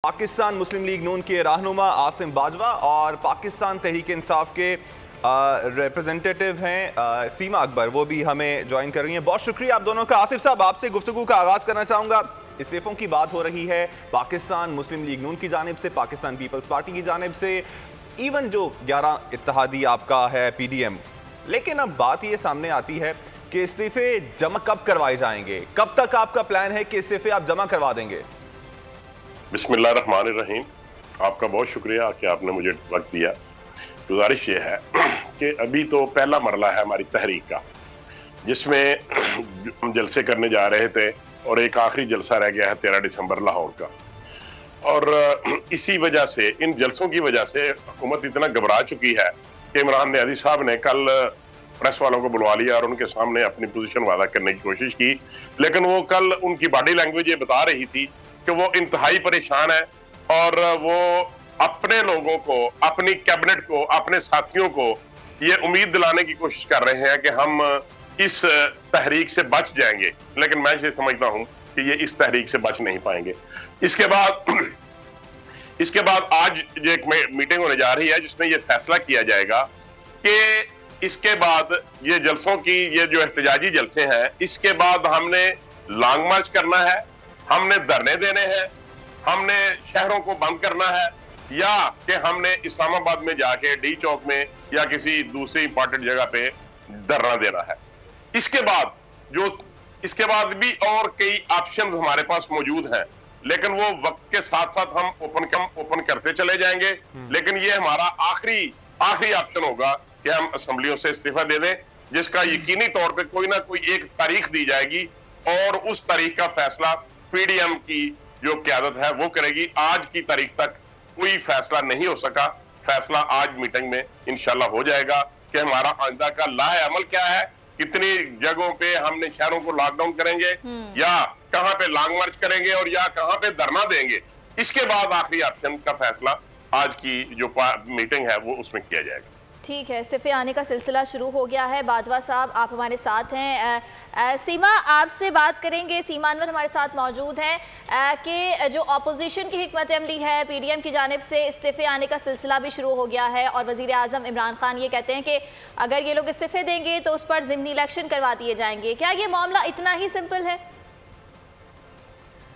पाकिस्तान मुस्लिम league नून के रहनुमा आसिम बाजवा और पाकिस्तान तहरीक इंसाफ के रिप्रेजेंटेटिव हैं सीमा अकबर, वो भी हमें ज्वाइन कर रही हैं। बहुत शुक्रिया आप दोनों का। आसिफ साहब, आपसे गुफ्तगू का आगाज़ करना चाहूँगा। इस्तीफ़ों की बात हो रही है पाकिस्तान मुस्लिम लीग नून की जानिब से, पाकिस्तान पीपल्स पार्टी की जानिब से, इवन जो 11 इत्तेहादी आपका है PDM। लेकिन अब बात ये सामने आती है कि इस्तीफ़े जमा कब करवाए जाएंगे, कब तक आपका प्लान है कि इस्तीफ़े आप जमा करवा देंगे? बिस्मिल्लाहिर्रहमानिर्रहीम। आपका बहुत शुक्रिया कि आपने मुझे वक्त दिया। गुजारिश ये है कि अभी तो पहला मरला है हमारी तहरीक का, जिसमें हम जलसे करने जा रहे थे और एक आखिरी जलसा रह गया है 13 दिसंबर लाहौर का। और इसी वजह से, इन जलसों की वजह से हुकूमत इतना घबरा चुकी है कि इमरान नियाज़ी साहब ने कल प्रेस वालों को बुलवा लिया और उनके सामने अपनी पोजीशन वादा करने की कोशिश की। लेकिन वो कल, उनकी बॉडी लैंग्वेज ये बता रही थी कि वो इंतहाई परेशान है और वो अपने लोगों को, अपनी कैबिनेट को, अपने साथियों को ये उम्मीद दिलाने की कोशिश कर रहे हैं कि हम इस तहरीक से बच जाएंगे। लेकिन मैं ये समझता हूं कि ये इस तहरीक से बच नहीं पाएंगे। इसके बाद आज ये एक मीटिंग होने जा रही है जिसमें ये फैसला किया जाएगा कि इसके बाद ये जलसों की, ये जो एहतजाजी जलसे हैं, इसके बाद हमने लॉन्ग मार्च करना है, हमने धरने देने हैं, हमने शहरों को बंद करना है, या कि हमने इस्लामाबाद में जाके डी चौक में या किसी दूसरी इंपॉर्टेंट जगह पे धरना देना है। इसके बाद भी और कई ऑप्शंस हमारे पास मौजूद हैं, लेकिन वो वक्त के साथ साथ हम ओपन करते चले जाएंगे। लेकिन ये हमारा आखिरी ऑप्शन होगा कि हम असेंबलियों से इस्तीफा दे दें, जिसका यकीनी तौर पे कोई ना कोई एक तारीख दी जाएगी और उस तारीख का फैसला PDM की जो क़यादत है वो करेगी। आज की तारीख तक कोई फैसला नहीं हो सका। फैसला आज मीटिंग में इंशाल्लाह हो जाएगा कि हमारा आइंदा का लाहे अमल क्या है, कितनी जगहों पे हमने शहरों को लॉकडाउन करेंगे, या कहां पे लॉन्ग मार्च करेंगे, और या कहां पे धरना देंगे। इसके बाद आखिरी ऑप्शन का फैसला आज की जो मीटिंग है वो उसमें किया जाएगा। ठीक है, इस्तीफे आने का सिलसिला शुरू हो गया है। बाजवा साहब, आप हमारे साथ हैं। सीमा, आपसे बात करेंगे। सीमा अनवर हमारे साथ मौजूद हैं कि जो अपोजिशन की हिकमत अमली है PDM की जानिब से, इस्तीफे आने का सिलसिला भी शुरू हो गया है और वज़ीर आज़म इमरान खान ये कहते हैं कि अगर ये लोग इस्तीफे देंगे तो उस पर ज़िमनी इलेक्शन करवा दिए जाएंगे। क्या ये मामला इतना ही सिंपल है?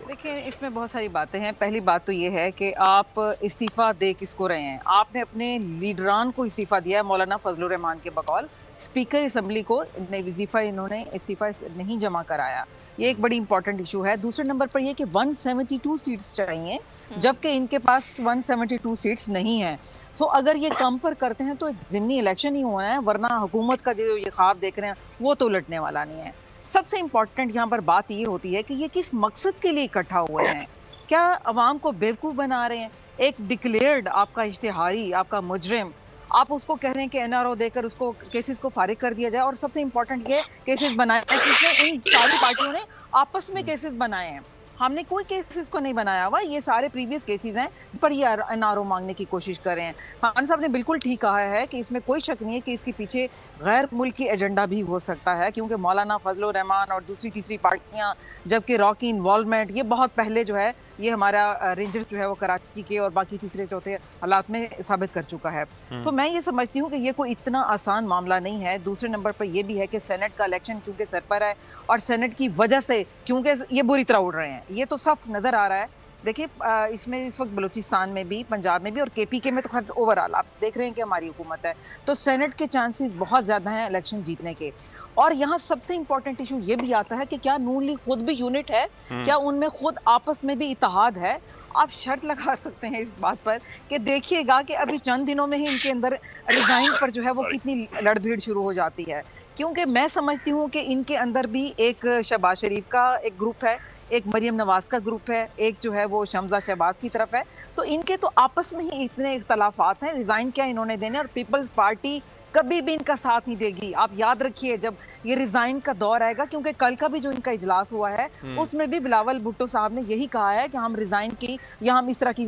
देखिए, इसमें बहुत सारी बातें हैं। पहली बात तो ये है कि आप इस्तीफ़ा दे किसको रहे हैं। आपने अपने लीडरान को इस्तीफ़ा दिया है, मौलाना फजलुर रहमान के बकौल स्पीकर असम्बली को वजीफ़ा इन्होंने इस्तीफ़ा नहीं जमा कराया। ये एक बड़ी इंपॉर्टेंट इशू है। दूसरे नंबर पर यह कि 172 सीट्स चाहिए, जबकि इनके पास 172 सीट्स नहीं हैं। सो अगर ये कम पर करते हैं तो ज़िमनी इलेक्शन ही होना है, वरना हुकूमत का जो ये ख्वाब देख रहे हैं वो तो उलटने वाला नहीं है। सबसे इम्पॉर्टेंट यहाँ पर बात ये होती है कि ये किस मकसद के लिए इकट्ठा हुए हैं। क्या अवाम को बेवकूफ़ बना रहे हैं? एक डिक्लेयर्ड आपका इश्तिहारी, आपका मुजरिम, आप उसको कह रहे हैं कि NRO देकर उसको केसेस को फारिग कर दिया जाए। और सबसे इम्पोर्टेंट ये केसेस बनाए हैं जिसमें इन सारी पार्टियों ने आपस में केसेस बनाए हैं। हमने कोई केसेस को नहीं बनाया हुआ, ये सारे प्रीवियस केसेस हैं पर ये NRO मांगने की कोशिश कर रहे हैं। खान साहब ने बिल्कुल ठीक कहा है कि इसमें कोई शक नहीं है कि इसके पीछे गैर मुल्की एजेंडा भी हो सकता है, क्योंकि मौलाना फजलुर रहमान और दूसरी तीसरी पार्टियां, जबकि रॉकी इन्वॉल्वमेंट ये बहुत पहले जो है ये हमारा रेंजर्स जो है वो कराची के और बाकी तीसरे चौथे हालात में साबित कर चुका है। तो मैं ये समझती हूँ कि ये कोई इतना आसान मामला नहीं है। दूसरे नंबर पर यह भी है कि सेनेट का इलेक्शन क्योंकि सर पर है और सेनेट की वजह से क्योंकि ये बुरी तरह उड़ रहे हैं, ये तो साफ नजर आ रहा है। देखिए, इसमें इस वक्त बलूचिस्तान में भी, पंजाब में भी और KPK में तो खैर ओवरऑल आप देख रहे हैं कि हमारी हुकूमत है, तो सेनेट के चांसेस बहुत ज़्यादा हैं इलेक्शन जीतने के। और यहाँ सबसे इंपॉर्टेंट इशू ये भी आता है कि क्या नून लीग खुद भी यूनिट है, क्या उनमें खुद आपस में भी इत्तेहाद है? आप शर्त लगा सकते हैं इस बात पर कि देखिएगा कि अभी चंद दिनों में ही इनके अंदर रिजाइन पर जो है वो कितनी लड़भीड़ शुरू हो जाती है। क्योंकि मैं समझती हूँ कि इनके अंदर भी एक शहबाज शरीफ का एक ग्रुप है, एक मरियम नवाज का ग्रुप है, एक जो है वो शमजा शहबाज की तरफ है। तो इनके तो आपस में ही इतने इख्तलाफात हैं। रिजाइन क्या इन्होंने देने, और पीपल्स पार्टी कभी भी इनका साथ नहीं देगी। आप याद रखिए जब ये रिजाइन का दौर आएगा, क्योंकि कल का भी जो इनका इजलास हुआ है उसमें भी बिलावल भुट्टो साहब ने यही कहा है कि हम रिजाइन की या हम इस तरह की,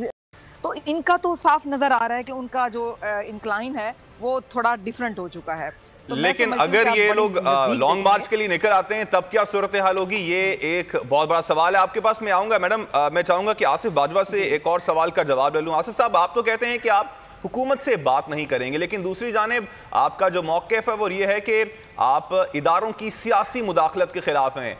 तो इनका तो साफ नजर आ रहा है कि उनका जो इंक्लाइन है वो थोड़ा डिफरेंट हो चुका है। तो लेकिन अगर ये लोग लॉन्ग मार्च के लिए निकल आते हैं तब क्या सूरत हाल होगी, ये एक बहुत बड़ा सवाल है। आपके पास मैं आऊंगा मैडम, मैं चाहूंगा कि आसिफ बाजवा से एक और सवाल का जवाब ले लूं। आसिफ साहब, आप तो कहते हैं कि आप हुकूमत से बात नहीं करेंगे, लेकिन दूसरी जानिब आपका जो मौक़िफ़ है वो ये है कि आप इदारों की सियासी मुदाखलत के खिलाफ हैं।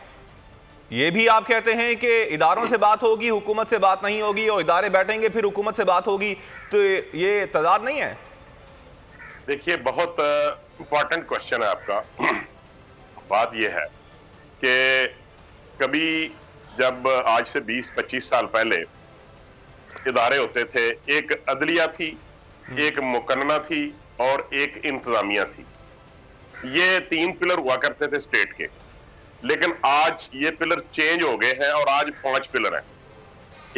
ये भी आप कहते हैं कि इदारों से बात होगी, हुकूमत से बात नहीं होगी, और इदारे बैठेंगे फिर हुकूमत से बात होगी, तो ये तजाद नहीं है? देखिए, बहुत इंपॉर्टेंट क्वेश्चन है आपका। बात यह है कि कभी जब आज से 20-25 साल पहले इदारे होते थे, एक अदलिया थी, एक मुकन्ना थी और एक इंतजामिया थी। ये 3 पिलर हुआ करते थे स्टेट के, लेकिन आज ये पिलर चेंज हो गए हैं और आज 5 पिलर हैं।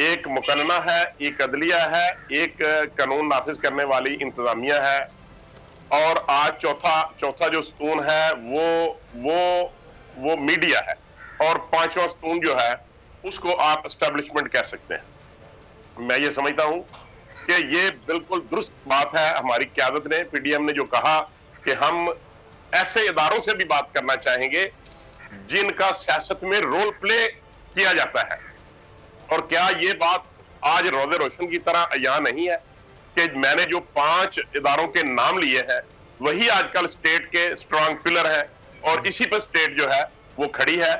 एक मुकन्ना है, एक अदलिया है, एक कानून नाफिज करने वाली इंतजामिया है, और आज चौथा जो स्तून है वो मीडिया है, और 5वां स्तून जो है उसको आप एस्टेब्लिशमेंट कह सकते हैं। मैं ये समझता हूं कि ये बिल्कुल दुरुस्त बात है। हमारी क़यादत ने, पीडीएम ने जो कहा कि हम ऐसे इदारों से भी बात करना चाहेंगे जिनका सियासत में रोल प्ले किया जाता है। और क्या ये बात आज रोज़े रोशन की तरह अया नहीं है कि मैंने जो 5 इदारों के नाम लिए हैं वही आजकल स्टेट के स्ट्रांग पिलर हैं, और इसी पर स्टेट जो है वो खड़ी है।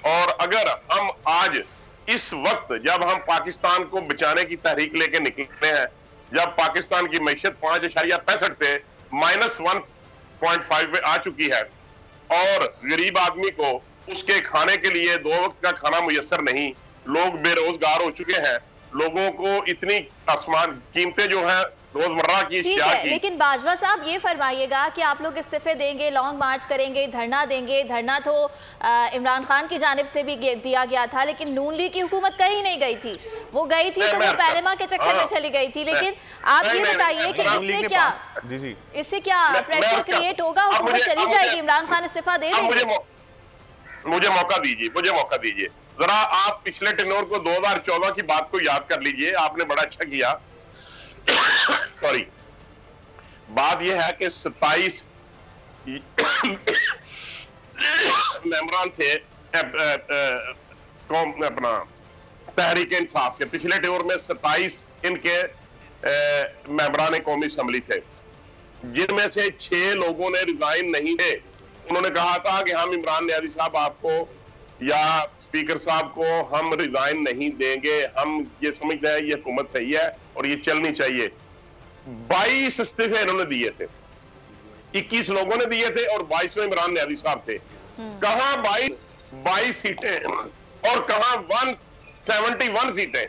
और अगर हम आज इस वक्त जब हम पाकिस्तान को बचाने की तहरीक लेके निकले हैं, जब पाकिस्तान की मईशत 5.65 से -1.5 पे आ चुकी है, और गरीब आदमी को उसके खाने के लिए 2 वक्त का खाना मुयस्सर नहीं, लोग बेरोजगार हो चुके हैं, लोगों को इतनी आसमान कीमतें जो है रोजमर्रा की, ठीक है, लेकिन बाजवा साहब ये फरमाइएगा कि आप लोग इस्तीफे देंगे, लॉन्ग मार्च करेंगे, धरना देंगे। धरना तो इमरान खान की जानिब से भी दिया गया था, लेकिन नून लीग की हुकूमत कहीं नहीं गई थी। वो गई थी तो वो पैनामा के चक्कर में चली गई थी। लेकिन आप ये बताइए कि इससे क्या प्रेशर क्रिएट होगा, हुकूमत चली जाएगी, इमरान खान इस्तीफा दे देंगे? मुझे मौका दीजिए जरा। आप पिछले टेन्योर को 2014 की बात को याद कर लीजिए, आपने बड़ा अच्छा किया। सॉरी, बात यह है कि 27 मेंबरान थे अपना तहरीक इंसाफ के। पिछले टेन्योर में 27 इनके मेंबरान कौमी असम्बली थे, जिनमें से 6 लोगों ने रिजाइन नहीं दे। उन्होंने कहा था कि हम इमरान नियाज़ी साहब आपको या स्पीकर साहब को हम रिजाइन नहीं देंगे, हम ये समझते हैं ये हुकूमत सही है और ये चलनी चाहिए। 22 इस्तीफे इन्होंने दिए थे, 21 लोगों ने दिए थे और 22 इमरान नियाज़ी साहब थे। कहां 22 सीटें और कहां 171 सीटें,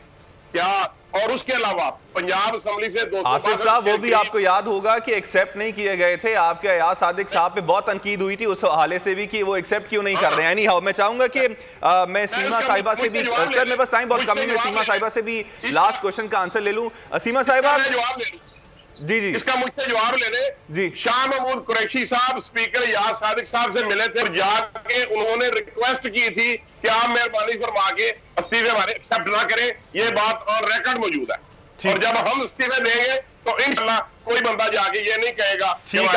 क्या? और उसके अलावा पंजाब असेंबली से 200। आसिफ साहब, वो भी आपको याद होगा कि एक्सेप्ट नहीं किए गए थे। आपके अयाज सादिक साहब पे बहुत तनकीद हुई थी उस हवाले से भी कि वो एक्सेप्ट क्यों नहीं कर रहे हैं। नहीं, मैं चाहूंगा कि मैं सीमा साहिबा से भी, सर मेरे पास टाइम बहुत कम है, मैं सीमा साहिबा से भी लास्ट क्वेश्चन का आंसर ले लूं। सीमा साहिबा जी, इसका मुझसे जवाब लेने जी। शाह महमूद कुरैशी साहब स्पीकर याद सादिक साहब से मिले थे, जाके उन्होंने रिक्वेस्ट की थी कि आप मेहरबानी फरमा के इस्तीफे हमारे एक्सेप्ट ना करें। ये बात ऑन रिकॉर्ड मौजूद है, और जब हम इस्तीफे देंगे तो इंशाल्लाह कोई बंदा जाके ये नहीं कहेगा। ठीक,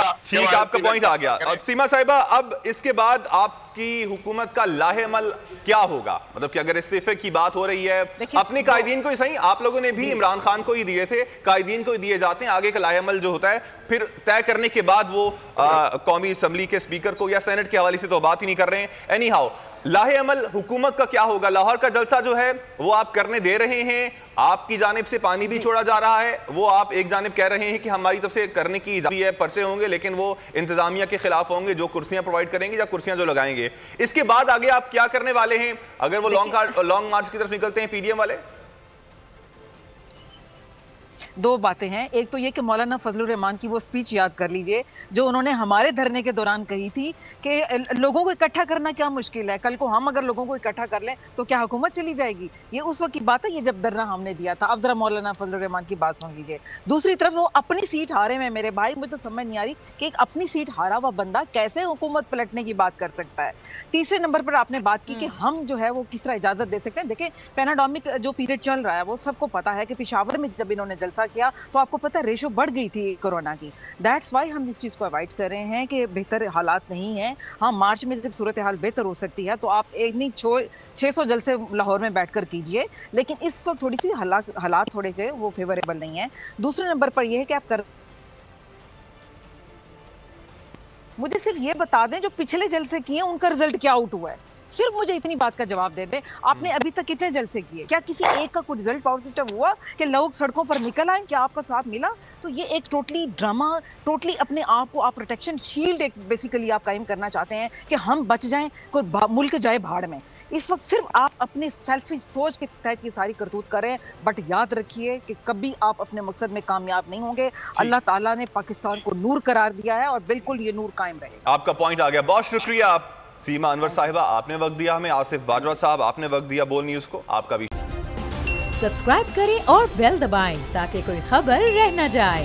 आपका पॉइंट आ गया। अब सीमा साहिबा, अब इसके बाद आपकी हुकूमत का लाहेअमल क्या होगा? मतलब कि अगर इस्तीफे की बात हो रही है, अपने कायदीन को ही सही, आप लोगों ने भी इमरान खान को ही दिए थे, कायदीन को ही दिए जाते हैं, आगे का लाहेअमल जो होता है फिर तय करने के बाद वो कौमी असम्बली के स्पीकर को या सेनेट के हवाले से तो बात ही नहीं कर रहे हैं। एनी हाउ, लाहेअमल हुकूमत का क्या होगा? लाहौर का जलसा जो है वो आप करने दे रहे हैं, आपकी जानिब से पानी भी छोड़ा जा रहा है, वो आप एक जानिब कह रहे हैं कि हमारी तरफ से करने की इजाजत है, पर्चे होंगे, लेकिन वो इंतजामिया के खिलाफ होंगे जो कुर्सियां प्रोवाइड करेंगे या कुर्सियां जो लगाएंगे। इसके बाद आगे आप क्या करने वाले हैं अगर वो लॉन्ग मार्च की तरफ निकलते हैं पीडीएम वाले? 2 बातें हैं। एक तो ये कि मौलाना फजलुर रहमान की वो स्पीच याद कर लीजिए जो उन्होंने हमारे धरने के दौरान कही थी कि लोगों को इकट्ठा करना क्या मुश्किल है, कल को हम अगर लोगों को इकट्ठा कर लें तो क्या हुकूमत चली जाएगी। ये उस वक्त की बात है, ये जब धरना हमने दिया था। अब जरा मौलाना फजलुर रहमान की बात सुन लीजिए। दूसरी तरफ वो अपनी सीट हारे में, मेरे भाई मुझे तो समझ नहीं आ रही कि एक अपनी सीट हारा हुआ बंदा कैसे हुकूमत पलटने की बात कर सकता है। तीसरे नंबर पर आपने बात की कि हम जो है वो किस तरह इजाजत दे सकते हैं। देखिए, पैनाडेमिक जो पीरियड चल रहा है वो सबको पता है कि पेशावर में जब इन्होंने जलसा ऐसा किया तो आपको पता रेशो बढ़ गई थी कोरोना की। दैट्स वाई हम इस चीज़ को अवॉइड कर रहे हैं कि बेहतर हालात नहीं है। हाँ, मार्च में जब सूरत हाल बेहतर हो सकती है तो आप एक नहीं 600 जलसे लाहौर में बैठकर कीजिए, लेकिन इस वक्त थोड़ी सी हालात थोड़े से वो फेवरेबल नहीं है। दूसरे नंबर पर यह है कि आप मुझे सिर्फ ये बता दें जो पिछले जलसे किए उनका रिजल्ट क्या आउट हुआ है, सिर्फ मुझे इतनी बात का जवाब दे दें। आपने अभी तक कितने जलसे किए, क्या किसी एक का कोई रिजल्ट पॉजिटिव हुआ कि लोग सड़कों पर निकल आए, क्या आपका साथ मिला? तो ये एक टोटली ड्रामा, टोटली अपने आप को आप प्रोटेक्शन शील्ड एक बेसिकली आप कायम करना चाहते हैं कि हम बच जाएं, कोई मुल्क जाए भाड़ में। इस वक्त सिर्फ आप अपने सेल्फिश सोच के तहत ये सारी करतूत करें, बट याद रखिए कि कभी आप अपने मकसद में कामयाब नहीं होंगे। अल्लाह ताला ने पाकिस्तान को नूर करार दिया है और बिल्कुल ये नूर कायम रहेगा। आपका पॉइंट आ गया, बहुत शुक्रिया आप सीमा अनवर साहिबा, आपने वक्त दिया हमें। आसिफ बाजवा साहब, आपने वक्त दिया बोल न्यूज को, आपका भी। सब्सक्राइब करें और बेल दबाएं ताकि कोई खबर रह न जाए।